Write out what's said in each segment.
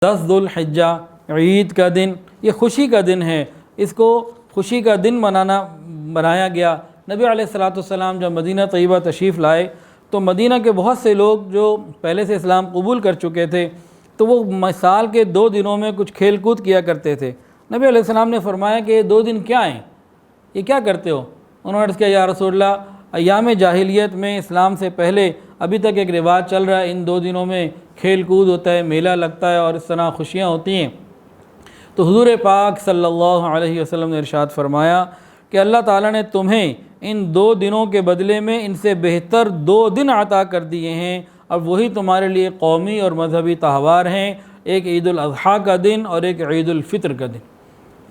10 ذوالحجہ عید کا دن، یہ خوشی کا دن ہے، اس کو خوشی کا دن بنایا گیا۔ نبی علیہ الصلوۃ والسلام جب مدینہ طیبہ تشریف لائے تو مدینہ کے بہت سے لوگ جو پہلے سے اسلام قبول کر چکے تھے تو وہ سال کے 2 دنوں میں کچھ کھیل کود کیا کرتے تھے۔ نبی علیہ السلام نے فرمایا کہ یہ 2 دن کیا ہیں، یہ کیا کرتے ہو؟ انہوں نے عرض کیا یا رسول اللہ، ایام جاہلیت میں اسلام سے پہلے ابھی تک ایک رواج چل رہا ہے، ان 2 دنوں میں کھیل کود ہوتا ہے، میلہ لگتا ہے اور اس طرح خوشیاں ہوتی ہیں۔ تو حضور پاک صلی اللہ علیہ وسلم نے ارشاد فرمایا کہ اللہ تعالیٰ نے تمہیں ان 2 دنوں کے بدلے میں ان سے بہتر 2 دن عطا کر دیے ہیں، اور وہی تمہارے لیے قومی اور مذہبی تہوار ہیں، ایک عید الاضحیٰ کا دن اور ایک عید الفطر کا دن۔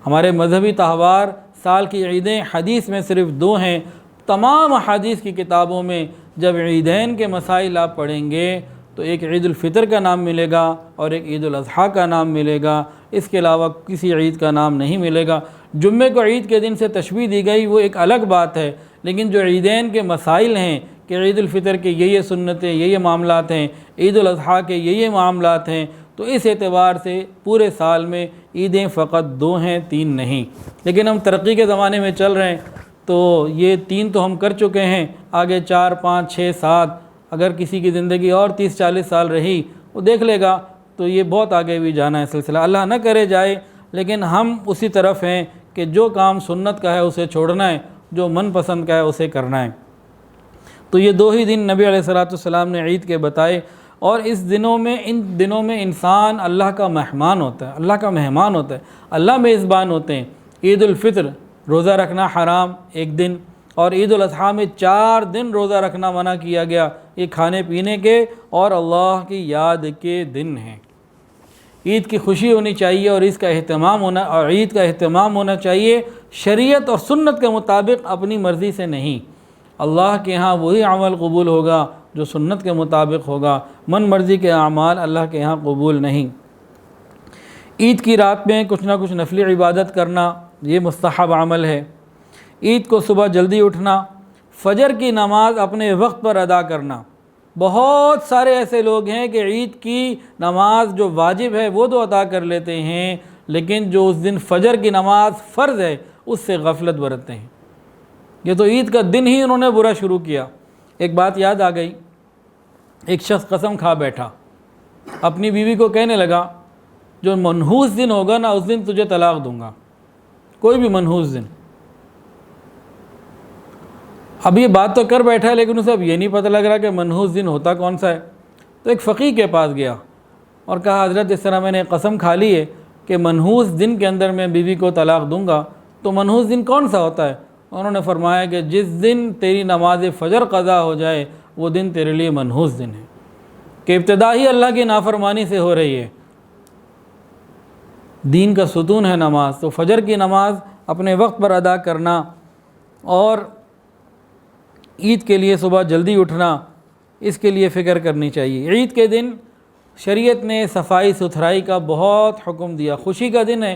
ہمارے مذہبی تہوار، سال کی عیدیں حدیث میں صرف 2 ہیں۔ تمام حدیث کی کتابوں میں جب عیدین کے مسائل آپ پڑھیں گے تو ایک عید الفطر کا نام ملے گا اور ایک عید الاضحیٰ کا نام ملے گا، اس کے علاوہ کسی عید کا نام نہیں ملے گا۔ جمعے کو عید کے دن سے تشبیہ دی گئی وہ ایک الگ بات ہے، لیکن جو عیدین کے مسائل ہیں کہ عید الفطر کے یہ سنتیں، یہ معاملات ہیں، عید الاضحیٰ کے یہ معاملات ہیں، تو اس اعتبار سے پورے سال میں عیدیں فقط 2 ہیں، 3 نہیں۔ لیکن ہم ترقی کے زمانے میں چل رہے ہیں تو یہ 3 تو ہم کر چکے ہیں، آگے 4، 5، 6، 7، اگر کسی کی زندگی اور 30-40 سال رہی وہ دیکھ لے گا تو یہ بہت آگے بھی جانا ہے سلسلہ، اللہ نہ کرے جائے، لیکن ہم اسی طرف ہیں کہ جو کام سنت کا ہے اسے چھوڑنا ہے، جو من پسند کا ہے اسے کرنا ہے۔ تو یہ 2 ہی دن نبی علیہ الصلوۃ والسلام نے عید کے بتائے، اور ان دنوں میں انسان اللہ کا مہمان ہوتا ہے، اللہ کا مہمان ہوتا ہے، اللہ میزبان ہوتے ہیں۔ عید الفطر روزہ رکھنا حرام 1 دن، اور عید الاضحیٰ میں 4 دن روزہ رکھنا منع کیا گیا، یہ کھانے پینے کے اور اللہ کی یاد کے دن ہیں۔ عید کی خوشی ہونی چاہیے اور عید کا اہتمام ہونا چاہیے شریعت اور سنت کے مطابق، اپنی مرضی سے نہیں۔ اللہ کے ہاں وہی عمل قبول ہوگا جو سنت کے مطابق ہوگا، من مرضی کے اعمال اللہ کے ہاں قبول نہیں۔ عید کی رات میں کچھ نہ کچھ نفلی عبادت کرنا یہ مستحب عمل ہے۔ عید کو صبح جلدی اٹھنا، فجر کی نماز اپنے وقت پر ادا کرنا۔ بہت سارے ایسے لوگ ہیں کہ عید کی نماز جو واجب ہے وہ تو ادا کر لیتے ہیں، لیکن جو اس دن فجر کی نماز فرض ہے اس سے غفلت برتتے ہیں۔ یہ تو عید کا دن ہی انہوں نے برا شروع کیا۔ ایک بات یاد آ گئی، ایک شخص قسم کھا بیٹھا، اپنی بیوی کو کہنے لگا جو منحوس دن ہوگا نا اس دن تجھے طلاق دوں گا، کوئی بھی منحوس دن۔ اب یہ بات تو کر بیٹھا ہے لیکن اسے اب یہ نہیں پتہ لگ رہا کہ منحوس دن ہوتا کون سا ہے۔ تو ایک فقیہ کے پاس گیا اور کہا حضرت اس طرح میں نے قسم کھا لی ہے کہ منحوس دن کے اندر میں بیوی کو طلاق دوں گا، تو منحوس دن کون سا ہوتا ہے؟ انہوں نے فرمایا کہ جس دن تیری نماز فجر قضا ہو جائے وہ دن تیرے لیے منحوس دن ہے، کہ ابتدا ہی اللہ کی نافرمانی سے ہو رہی ہے۔ دین کا ستون ہے نماز، تو فجر کی نماز اپنے وقت پر ادا کرنا اور عید کے لیے صبح جلدی اٹھنا، اس کے لیے فکر کرنی چاہیے۔ عید کے دن شریعت نے صفائی ستھرائی کا بہت حکم دیا، خوشی کا دن ہے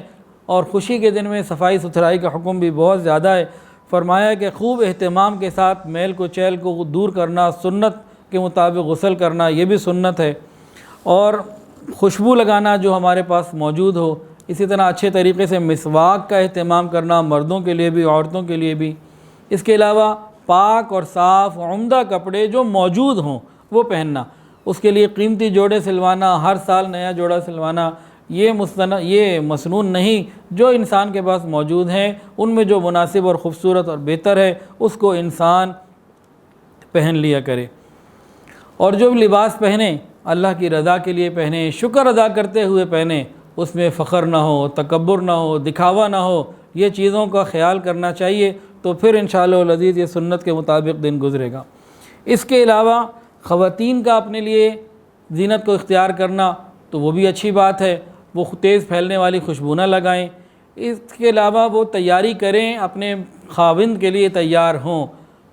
اور خوشی کے دن میں صفائی ستھرائی کا حکم بھی بہت زیادہ ہے۔ فرمایا کہ خوب اہتمام کے ساتھ میل کو چیل کو دور کرنا، سنت کے مطابق غسل کرنا یہ بھی سنت ہے، اور خوشبو لگانا جو ہمارے پاس موجود ہو، اسی طرح اچھے طریقے سے مسواک کا اہتمام کرنا، مردوں کے لیے بھی عورتوں کے لیے بھی۔ اس کے علاوہ پاک اور صاف عمدہ کپڑے جو موجود ہوں وہ پہننا، اس کے لیے قیمتی جوڑے سلوانا، ہر سال نیا جوڑا سلوانا یہ مسنون نہیں، جو انسان کے پاس موجود ہیں ان میں جو مناسب اور خوبصورت اور بہتر ہے اس کو انسان پہن لیا کرے، اور جو لباس پہنے اللہ کی رضا کے لیے پہنے، شکر ادا کرتے ہوئے پہنے، اس میں فخر نہ ہو، تکبر نہ ہو، دکھاوا نہ ہو، یہ چیزوں کا خیال کرنا چاہیے، تو پھر انشاءاللہ العزیز یہ سنت کے مطابق دن گزرے گا۔ اس کے علاوہ خواتین کا اپنے لیے زینت کو اختیار کرنا تو وہ بھی اچھی بات ہے، وہ تیز پھیلنے والی خوشبو نہ لگائیں۔ اس کے علاوہ وہ تیاری کریں، اپنے خاوند کے لیے تیار ہوں،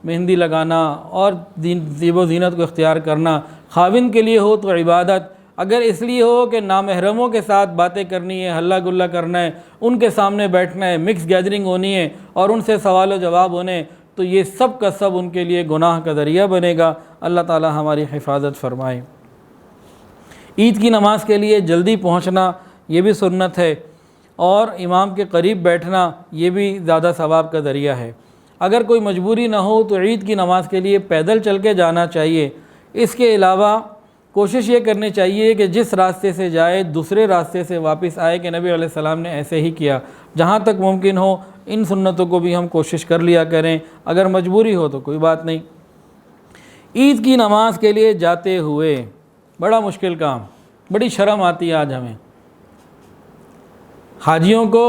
مہندی لگانا اور زیب و زینت کو اختیار کرنا۔ خاوند کے لیے ہو تو عبادت، اگر اس لیے ہو کہ نامحرموں کے ساتھ باتیں کرنی ہے، ہلہ گلہ کرنا ہے، ان کے سامنے بیٹھنا ہے، مکس گیدرنگ ہونی ہے اور ان سے سوال و جواب ہونے، تو یہ سب کا سب ان کے لیے گناہ کا ذریعہ بنے گا۔ اللہ تعالی ہماری حفاظت فرمائے۔ عید کی نماز کے لیے جلدی پہنچنا یہ بھی سنت ہے، اور امام کے قریب بیٹھنا یہ بھی زیادہ ثواب کا ذریعہ ہے۔ اگر کوئی مجبوری نہ ہو تو عید کی نماز کے لیے پیدل چل کے جانا چاہیے۔ اس کے علاوہ کوشش یہ کرنی چاہیے کہ جس راستے سے جائے دوسرے راستے سے واپس آئے، کہ نبی علیہ السلام نے ایسے ہی کیا۔ جہاں تک ممکن ہو ان سنتوں کو بھی ہم کوشش کر لیا کریں، اگر مجبوری ہو تو کوئی بات نہیں۔ عید کی نماز کے لیے جاتے ہوئے بڑا مشکل کام، بڑی شرم آتی ہے آج ہمیں۔ حاجیوں کو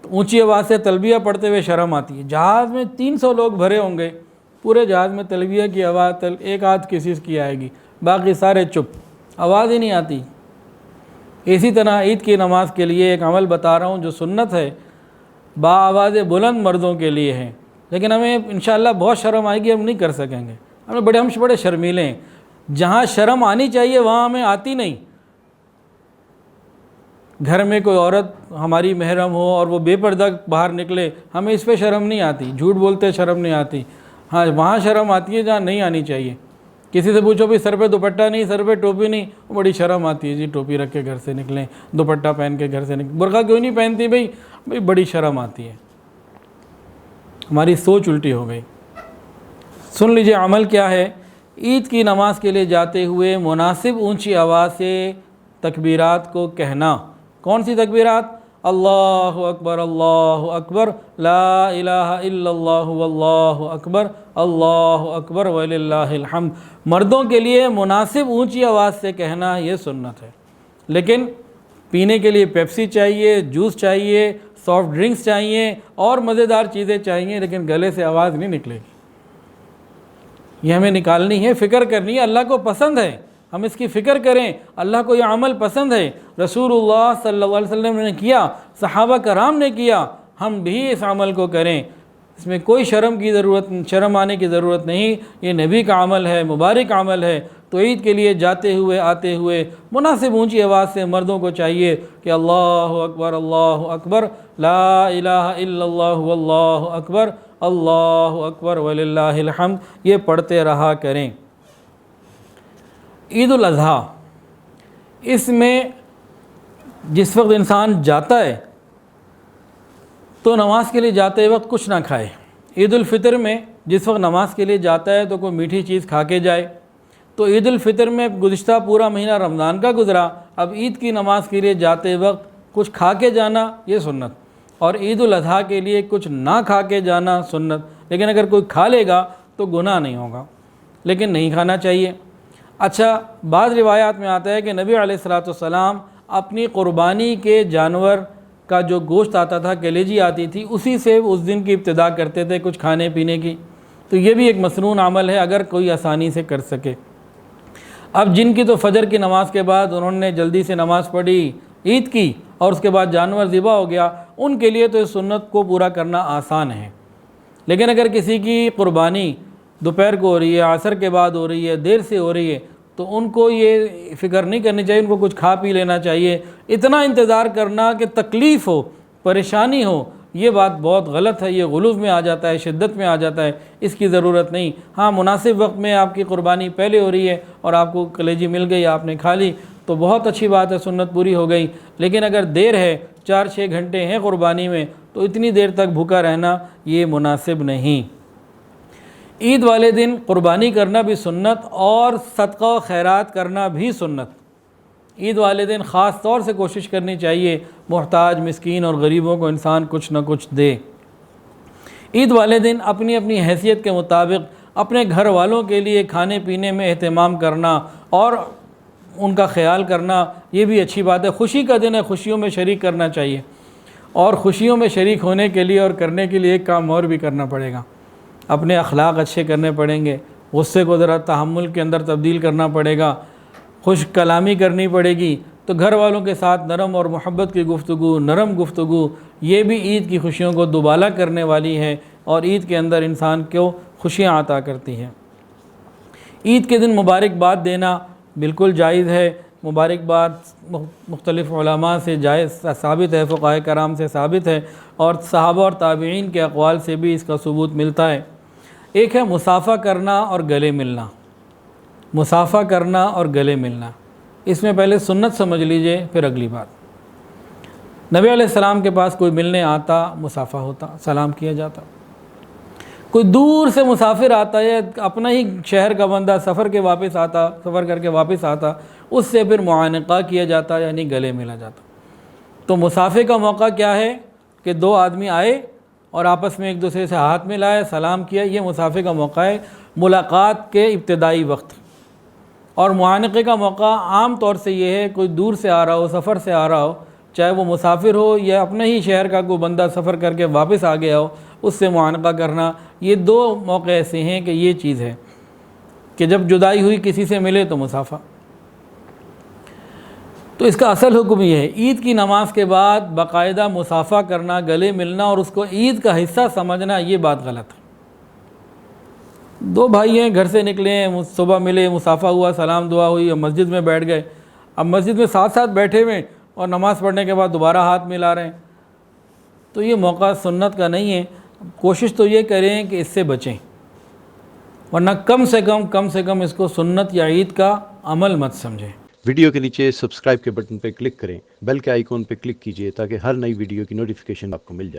اونچی آواز سے تلبیہ پڑھتے ہوئے شرم آتی ہے۔ جہاز میں 300 لوگ بھرے ہوں گے، پورے جہاز میں تلبیہ کی آواز ایک آدھ کسی کی آئے گی، باقی سارے چپ، آواز ہی نہیں آتی۔ اسی طرح عید کی نماز کے لیے ایک عمل بتا رہا ہوں جو سنت ہے، با آواز بلند مردوں کے لیے ہے، لیکن ہمیں انشاءاللہ بہت شرم آئے گی، ہم نہیں کر سکیں گے، ہم بڑے شرمیلے ہیں۔ جہاں شرم آنی چاہیے وہاں ہمیں آتی نہیں۔ گھر میں کوئی عورت ہماری محرم ہو اور وہ بے پردہ باہر نکلے، ہمیں اس پہ شرم نہیں آتی، جھوٹ بولتے شرم نہیں آتی۔ ہاں وہاں شرم آتی ہے جہاں نہیں آنی چاہیے۔ کسی سے پوچھو بھی سر پہ دوپٹہ نہیں، سر پہ ٹوپی نہیں، وہ بڑی شرم آتی ہے، جی ٹوپی رکھ کے گھر سے نکلیں، دوپٹہ پہن کے گھر سے نکلیں، برقع کیوں نہیں پہنتی بھئی بڑی شرم آتی ہے۔ ہماری سوچ الٹی ہو گئی۔ سن لیجئے عمل کیا ہے۔ عید کی نماز کے لیے جاتے ہوئے مناسب اونچی آواز سے تکبیرات کو کہنا۔ کون سی تکبیرات؟ اللہ اکبر، لا الہ الا اللہ واللہ اکبر وللہ الحمد۔ مردوں کے لیے مناسب اونچی آواز سے کہنا یہ سنت ہے، لیکن پینے کے لیے پیپسی چاہیے، جوس چاہیے، سافٹ ڈرنکس چاہیے اور مزیدار چیزیں چاہیے، لیکن گلے سے آواز نہیں نکلے گی۔ یہ ہمیں نکالنی ہے، فکر کرنی ہے، اللہ کو پسند ہے، ہم اس کی فکر کریں۔ اللہ کو یہ عمل پسند ہے، رسول اللہ صلی اللہ علیہ وسلم نے کیا، صحابہ کرام نے کیا، ہم بھی اس عمل کو کریں۔ اس میں کوئی شرم آنے کی ضرورت نہیں، یہ نبی کا عمل ہے، مبارک عمل ہے۔ تو عید کے لیے جاتے ہوئے آتے ہوئے مناسب اونچی آواز سے مردوں کو چاہیے کہ اللہ اکبر، لا الہ الا اللہ واللہ اکبر وللہ الحمد، یہ پڑھتے رہا کریں۔ عید الاضحیٰ، اس میں جس وقت انسان جاتا ہے تو نماز کے لیے جاتے وقت کچھ نہ کھائے۔ عید الفطر میں جس وقت نماز کے لیے جاتا ہے تو کوئی میٹھی چیز کھا کے جائے۔ تو عید الفطر میں گزشتہ پورا مہینہ رمضان کا گزرا، اب عید کی نماز کے لیے جاتے وقت کچھ کھا کے جانا یہ سنت، اور عید الاضحیٰ کے لیے کچھ نہ کھا کے جانا سنت۔ لیکن اگر کوئی کھا لے گا تو گناہ نہیں ہوگا، لیکن نہیں کھانا چاہیے۔ اچھا، بعض روایات میں آتا ہے کہ نبی علیہ السلام اپنی قربانی کے جانور کا جو گوشت آتا تھا، کلیجی آتی تھی، اسی سے اس دن کی ابتدا کرتے تھے کچھ کھانے پینے کی۔ تو یہ بھی ایک مسنون عمل ہے اگر کوئی آسانی سے کر سکے۔ اب جن کی تو فجر کی نماز کے بعد انہوں نے جلدی سے نماز پڑھی عید کی اور اس کے بعد جانور ذبح ہو گیا، ان کے لیے تو اس سنت کو پورا کرنا آسان ہے۔ لیکن اگر کسی کی قربانی دوپہر کو ہو رہی ہے، عصر کے بعد ہو رہی ہے، دیر سے ہو رہی ہے، تو ان کو یہ فکر نہیں کرنی چاہیے، ان کو کچھ کھا پی لینا چاہیے۔ اتنا انتظار کرنا کہ تکلیف ہو، پریشانی ہو، یہ بات بہت غلط ہے، یہ غلو میں آ جاتا ہے، شدت میں آ جاتا ہے، اس کی ضرورت نہیں۔ ہاں مناسب وقت میں آپ کی قربانی پہلے ہو رہی ہے اور آپ کو کلیجی مل گئی، آپ نے کھا لی تو بہت اچھی بات ہے، سنت پوری ہو گئی۔ لیکن اگر دیر ہے، 4-6 گھنٹے ہیں قربانی میں، تو اتنی دیر تک بھوکا رہنا یہ مناسب نہیں۔ عید والے دن قربانی کرنا بھی سنت اور صدقہ و خیرات کرنا بھی سنت۔ عید والے دن خاص طور سے کوشش کرنی چاہیے محتاج، مسکین اور غریبوں کو انسان کچھ نہ کچھ دے۔ عید والے دن اپنی اپنی حیثیت کے مطابق اپنے گھر والوں کے لیے کھانے پینے میں اہتمام کرنا اور ان کا خیال کرنا یہ بھی اچھی بات ہے۔ خوشی کا دن ہے، خوشیوں میں شریک کرنا چاہیے، اور خوشیوں میں شریک ہونے کے لیے اور کرنے کے لیے ایک کام اور بھی کرنا پڑے گا، اپنے اخلاق اچھے کرنے پڑیں گے، غصے کو ذرا تحمل کے اندر تبدیل کرنا پڑے گا، خوش کلامی کرنی پڑے گی۔ تو گھر والوں کے ساتھ نرم اور محبت کی گفتگو، نرم گفتگو، یہ بھی عید کی خوشیوں کو دوبالا کرنے والی ہے اور عید کے اندر انسان کو خوشیاں عطا کرتی ہیں۔ عید کے دن مبارکباد دینا بالکل جائز ہے۔ مبارکباد مختلف علماء سے جائز ثابت ہے، فقہاء کرام سے ثابت ہے، اور صحابہ اور تابعین کے اقوال سے بھی اس کا ثبوت ملتا ہے۔ ایک ہے مصافحہ کرنا اور گلے ملنا۔ مصافحہ کرنا اور گلے ملنا، اس میں پہلے سنت سمجھ لیجئے، پھر اگلی بات۔ نبی علیہ السلام کے پاس کوئی ملنے آتا، مصافحہ ہوتا، سلام کیا جاتا۔ کوئی دور سے مسافر آتا ہے، اپنا ہی شہر کا بندہ سفر کر کے واپس آتا، اس سے پھر معانقہ کیا جاتا، یعنی گلے ملا جاتا۔ تو مسافر کا موقع کیا ہے کہ دو آدمی آئے اور آپس میں ایک دوسرے سے ہاتھ ملائے، سلام کیا، یہ مسافر کا موقع ہے، ملاقات کے ابتدائی وقت۔ اور معانقے کا موقع عام طور سے یہ ہے، کوئی دور سے آ رہا ہو، سفر سے آ رہا ہو، چاہے وہ مسافر ہو یا اپنے ہی شہر کا کوئی بندہ سفر کر کے واپس آ گیا ہو، اس سے معانقہ کرنا۔ یہ دو موقع ایسے ہیں کہ یہ چیز ہے کہ جب جدائی ہوئی کسی سے ملے تو مصافحہ۔ تو اس کا اصل حکم یہ ہے، عید کی نماز کے بعد باقاعدہ مصافحہ کرنا، گلے ملنا اور اس کو عید کا حصہ سمجھنا، یہ بات غلط ہے۔ دو بھائی ہیں، گھر سے نکلے ہیں، صبح ملے، مصافحہ ہوا، سلام دعا ہوئی اور مسجد میں بیٹھ گئے۔ اب مسجد میں ساتھ ساتھ بیٹھے ہوئے اور نماز پڑھنے کے بعد دوبارہ ہاتھ ملا رہے ہیں، تو یہ موقع سنت کا نہیں ہے۔ کوشش تو یہ کریں کہ اس سے بچیں، ورنہ کم سے کم اس کو سنت یا عید کا عمل مت سمجھیں۔ ویڈیو کے نیچے سبسکرائب کے بٹن پہ کلک کریں، بیل کے آئیکن پہ کلک کیجئے تاکہ ہر نئی ویڈیو کی نوٹیفیکیشن آپ کو مل جائے۔